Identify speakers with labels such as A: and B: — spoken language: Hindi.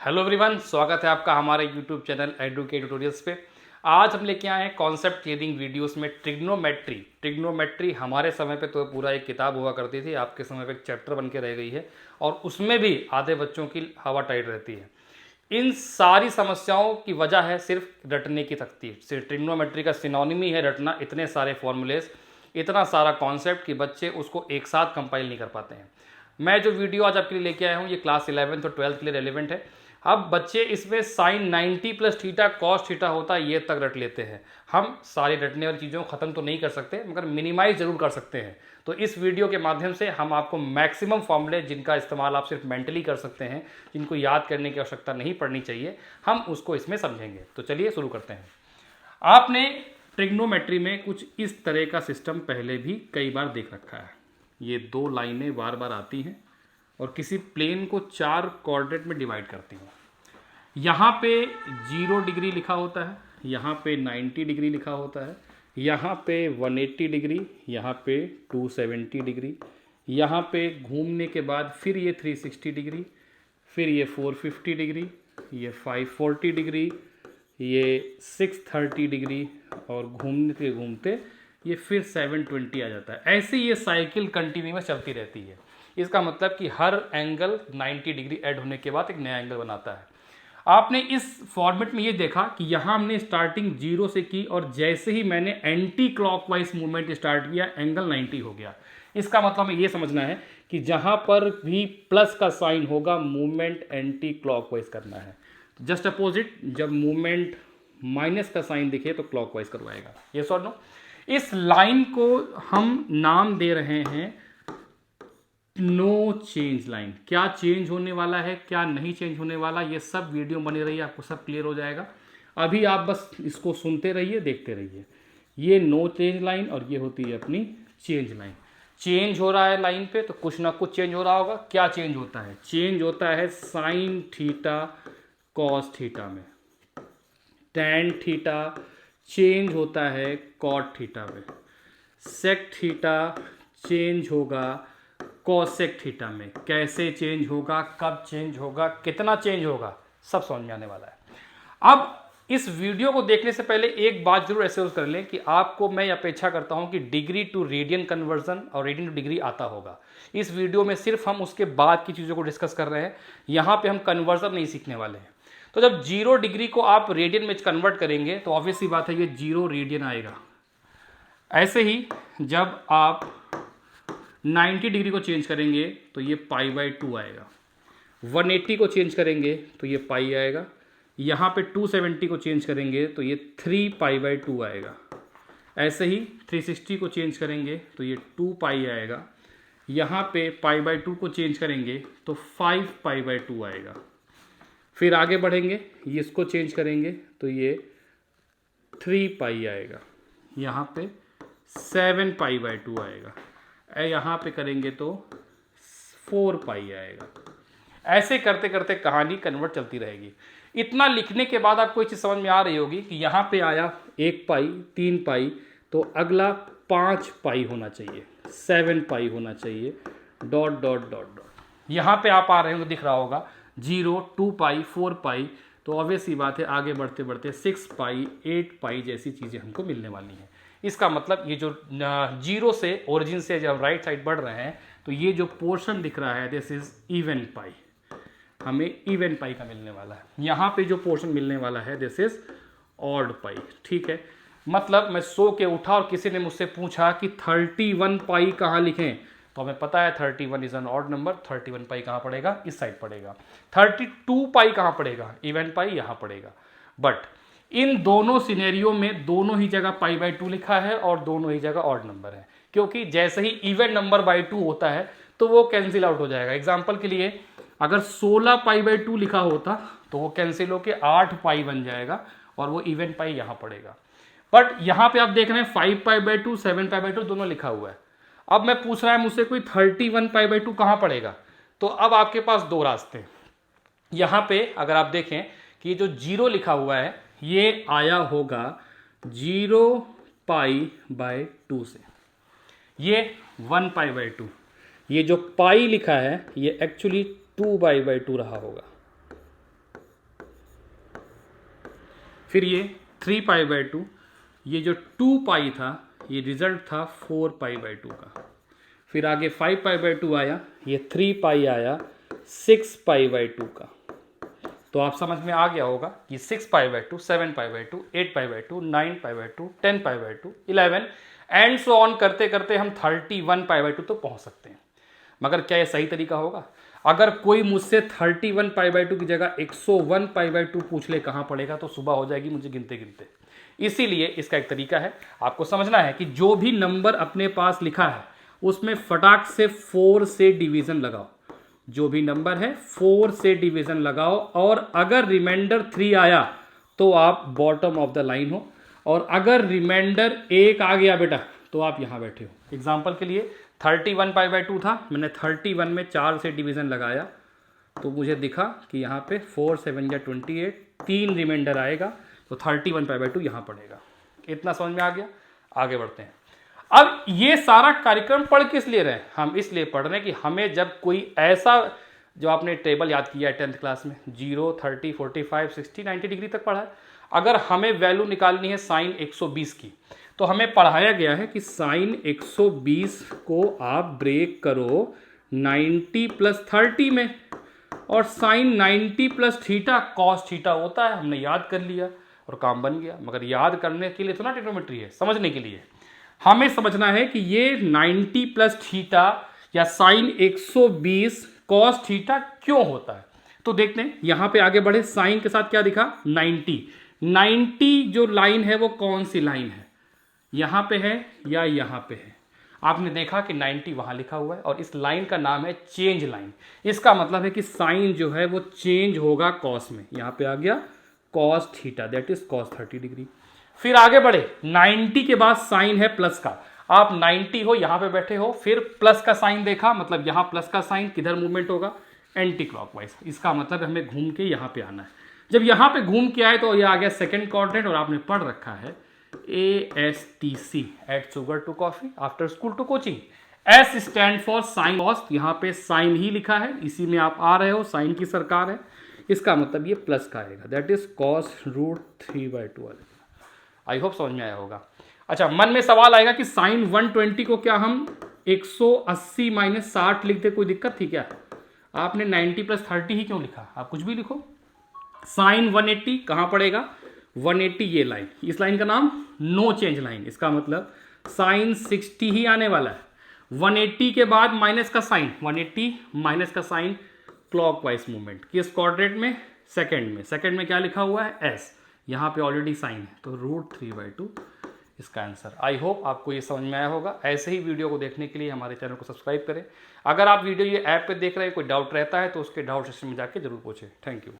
A: हेलो एवरीवन, स्वागत है आपका हमारे यूट्यूब चैनल एडुकेट ट्यूटोरियल्स पे। आज हम लेके आए हैं कॉन्सेप्ट क्लियरिंग वीडियोस में ट्रिग्नोमेट्री हमारे समय पे तो पूरा एक किताब हुआ करती थी, आपके समय पे एक चैप्टर बन के रह गई है और उसमें भी आधे बच्चों की हवा टाइट रहती है। इन सारी समस्याओं की वजह है सिर्फ रटने की शक्ति। सिर्फ ट्रिग्नोमेट्री का सिनोनिमी है रटना, इतने सारे फॉर्मूलेस, इतना सारा कॉन्सेप्ट कि बच्चे उसको एक साथ कंपाइल नहीं कर पाते हैं। मैं जो वीडियो आज आपके लिए लेके आया हूँ ये क्लास 11th और 12th के लिए रेलिवेंट है। अब बच्चे इसमें sine 90 plus theta cos theta होता है ये तक रट लेते हैं। हम सारी रटने वाली चीज़ों को ख़त्म तो नहीं कर सकते मगर मिनिमाइज जरूर कर सकते हैं। तो इस वीडियो के माध्यम से हम आपको मैक्सिमम फॉर्मूले जिनका इस्तेमाल आप सिर्फ मेंटली कर सकते हैं, जिनको याद करने की आवश्यकता नहीं पड़नी चाहिए, हम उसको इसमें समझेंगे। तो चलिए शुरू करते हैं। आपने ट्रिग्नोमेट्री में कुछ इस तरह का सिस्टम पहले भी कई बार देख रखा है। ये दो लाइनें बार बार आती हैं और किसी प्लेन को 4 कोऑर्डिनेट में डिवाइड करती हैं। यहाँ पे 0 डिग्री लिखा होता है, यहाँ पे 90 डिग्री लिखा होता है, यहाँ पे 180 डिग्री, यहाँ पे 270 डिग्री, यहाँ पे घूमने के बाद फिर ये 360 डिग्री, फिर ये 450 डिग्री, ये 540 डिग्री, ये 630 डिग्री और घूमते घूमते ये फिर 720 आ जाता है। ऐसे ये साइकिल कंटिन्यूस चलती रहती है। इसका मतलब कि हर एंगल 90 डिग्री ऐड होने के बाद एक नया एंगल बनाता है। आपने इस फॉर्मेट में ये देखा कि यहाँ हमने स्टार्टिंग 0 से की और जैसे ही मैंने एंटी क्लॉकवाइज मूवमेंट स्टार्ट किया एंगल 90 हो गया। इसका मतलब हमें ये समझना है कि जहाँ पर भी प्लस का साइन होगा मूवमेंट एंटी क्लॉकवाइज करना है। जस्ट अपोजिट, जब मूवमेंट माइनस का साइन दिखे तो क्लॉकवाइज करवाएगा। ये सॉल्व नो। इस लाइन को हम नाम दे रहे हैं नो चेंज लाइन। क्या चेंज होने वाला है, क्या नहीं चेंज होने वाला, ये सब वीडियो बनी रही है, आपको सब क्लियर हो जाएगा। अभी आप बस इसको सुनते रहिए, देखते रहिए। ये नो चेंज लाइन और ये होती है अपनी चेंज लाइन। चेंज हो रहा है लाइन पे तो कुछ ना कुछ चेंज हो रहा होगा। क्या चेंज होता है? चेंज होता है साइन थीटा कॉस थीटा में, टैन थीटा चेंज होता है कॉट थीटा में, सेक थीटा चेंज होगा कोसेक थीटा में। कैसे चेंज होगा, कब चेंज होगा, कितना चेंज होगा, सब समझ में आने वाला है। अब इस वीडियो को देखने से पहले एक बात जरूर एश्योर कर लें कि आपको मैं अपेक्षा करता हूं कि डिग्री टू रेडियन कन्वर्जन और रेडियन टू डिग्री आता होगा। इस वीडियो में सिर्फ हम उसके बाद की चीज़ों को डिस्कस कर रहे हैं, यहाँ पे हम कन्वर्जन नहीं सीखने वाले हैं। तो जब 0 डिग्री को आप रेडियन में कन्वर्ट करेंगे तो ऑब्वियस सी बात है ये 0 रेडियन आएगा। ऐसे ही जब आप 90 डिग्री को चेंज करेंगे तो ये π/2 आएगा। 180 को चेंज करेंगे तो ये पाई आएगा। यहाँ पे 270 को चेंज करेंगे तो ये 3π/2 आएगा। ऐसे ही 360 को चेंज करेंगे तो ये 2π आएगा। यहाँ पे π/2 को चेंज करेंगे तो 5π/2 आएगा। फिर आगे बढ़ेंगे, ये इसको चेंज करेंगे तो ये 3π आएगा। यहाँ पे 7π/2 आएगा। यहाँ पे करेंगे तो 4π आएगा। ऐसे करते करते कहानी कन्वर्ट चलती रहेगी। इतना लिखने के बाद आपको ये चीज़ समझ में आ रही होगी कि यहाँ पे आया 1π, 3π, तो अगला 5π होना चाहिए, 7π होना चाहिए, डॉट डॉट डॉट डॉट। यहाँ पे आप आ रहे होंगे, दिख रहा होगा 0, 2π, 4π, तो ऑब्वियस सी बात है आगे बढ़ते बढ़ते 6π, 8π जैसी चीज़ें हमको मिलने वाली हैं। इसका मतलब ये जो 0 से ओरिजिन से जब राइट साइड बढ़ रहे हैं तो ये जो पोर्शन दिख रहा है दिस इज इवन पाई, हमें इवन पाई का मिलने वाला है। यहाँ पे जो पोर्शन मिलने वाला है दिस इज ऑड पाई। ठीक है, मतलब मैं सो के उठा और किसी ने मुझसे पूछा कि 31 पाई कहाँ लिखें, तो हमें पता है 31 इज एन ऑड नंबर। 31 पाई कहाँ पड़ेगा? इस साइड पड़ेगा। 32 पाई कहाँ पड़ेगा? इवन पाई यहाँ पड़ेगा। बट इन दोनों सिनेरियो में दोनों ही जगह π/2 लिखा है और दोनों ही जगह ऑड नंबर है, क्योंकि जैसे ही इवन नंबर बाई 2 होता है तो वो कैंसिल आउट हो जाएगा। एग्जांपल के लिए अगर 16 π/2 लिखा होता तो वो कैंसिल होकर 8π बन जाएगा और वो इवन पाई यहाँ पड़ेगा। बट यहाँ पे आप देख रहे हैं 5π/2, 7π/2 दोनों लिखा हुआ है। अब मैं पूछ रहा है मुझसे कोई 31 π/2 कहाँ पड़ेगा, तो अब आपके पास दो रास्ते। यहाँ पे अगर आप देखें कि जो 0 लिखा हुआ है ये आया होगा 0π/2 से, ये 1π/2। ये जो पाई लिखा है ये एक्चुअली 2π/2 रहा होगा। फिर ये 3π/2, ये जो 2π था ये रिजल्ट था 4π/2 का। फिर आगे 5π/2 आया, ये 3π आया 6π/2 का। तो आप समझ में आ गया होगा कि 6π/2, 7π/2, 8π/2, 9π/2, 10π/2, 11 एंड सो ऑन करते करते हम 31π/2 तो पहुंच सकते हैं। मगर क्या ये सही तरीका होगा? अगर कोई मुझसे 31π/2 की जगह 101π/2 पूछ ले कहाँ पड़ेगा, तो सुबह हो जाएगी मुझे गिनते गिनते। इसीलिए इसका एक तरीका है, आपको समझना है कि जो भी नंबर अपने पास लिखा है उसमें फटाक से 4 से डिवीजन लगाओ। जो भी नंबर है 4 से डिवीजन लगाओ, और अगर रिमाइंडर 3 आया तो आप बॉटम ऑफ द लाइन हो, और अगर रिमाइंडर 1 आ गया बेटा तो आप यहां बैठे हो। एग्जांपल के लिए 31π/2 था, मैंने 31 में 4 से डिवीजन लगाया तो मुझे दिखा कि यहाँ पे 4 7 या 28, 3 रिमाइंडर आएगा तो 31π/2 यहाँ पड़ेगा। इतना समझ में आ गया? आगे बढ़ते हैं। अब ये सारा कार्यक्रम पढ़ किस लिए रहे हैं? हम इसलिए पढ़ रहे हैं कि हमें जब कोई ऐसा, जो आपने टेबल याद किया है 10th क्लास में, 0, 30, 45, 60, 90 डिग्री तक पढ़ा है, अगर हमें वैल्यू निकालनी है साइन 120 की, तो हमें पढ़ाया गया है कि साइन 120 को आप ब्रेक करो 90 + 30 में, और साइन 90 + थीटा कॉस थीटा होता है। हमने याद कर लिया और काम बन गया। मगर याद करने के लिए तो ना ट्रिग्नोमेट्री है, समझने के लिए हमें समझना है कि ये 90 + थीटा या साइन 120 कॉस थीटा क्यों होता है। तो देखते हैं, यहां पे आगे बढ़े। साइन के साथ क्या दिखा? 90 जो लाइन है वो कौन सी लाइन है? यहां पे है या यहां पे है? आपने देखा कि 90 वहां लिखा हुआ है और इस लाइन का नाम है चेंज लाइन। इसका मतलब है कि साइन जो है वो चेंज होगा कॉस में। यहां पे आ गया cos theta, that is cos 30 degree. फिर आगे बढ़े, 90 के बाद साइन है प्लस का। आप 90 हो, यहां पे बैठे हो, फिर प्लस का साइन देखा, मतलब यहां प्लस का साइन किधर मूवमेंट होगा? Anti clockwise. इसका मतलब हमें घूम के यहां पे आना है। जब यहां पे घूम के आए तो ये आ गया सेकंड क्वाड्रेंट, और आपने पढ़ रखा है ASTC, add sugar to coffee, after school to coaching. S stand for sine cos, यहां पे साइन ही लिखा है, इसी में आप आ रहे हो, साइन की सरकार है। इसका मतलब ये प्लस का आएगा, that is cos √3/2। I hope समझ में आया होगा। अच्छा, मन में सवाल आएगा कि साइन 120 को क्या हम 180 - 60 लिखते, कोई दिक्कत थी क्या? आपने 90 + 30 ही क्यों लिखा? आप कुछ भी लिखो। साइन 180 कहां पड़ेगा? 180 ये लाइन, इस लाइन का नाम नो चेंज लाइन। इसका मतलब साइन 60 ही आने वाला है। 180 के बाद माइनस का साइन, 180 माइनस का साइन, क्लॉकवाइज मूवमेंट। किस क्वाड्रेंट में? सेकंड में। सेकंड में क्या लिखा हुआ है? S। यहाँ पे ऑलरेडी साइन है, तो √3/2 इसका आंसर। आई होप आपको ये समझ में आया होगा। ऐसे ही वीडियो को देखने के लिए हमारे चैनल को सब्सक्राइब करें। अगर आप वीडियो ये ऐप पे देख रहे हैं, कोई डाउट रहता है तो उसके डाउट सेक्शन में जाके जरूर पूछें। Thank you.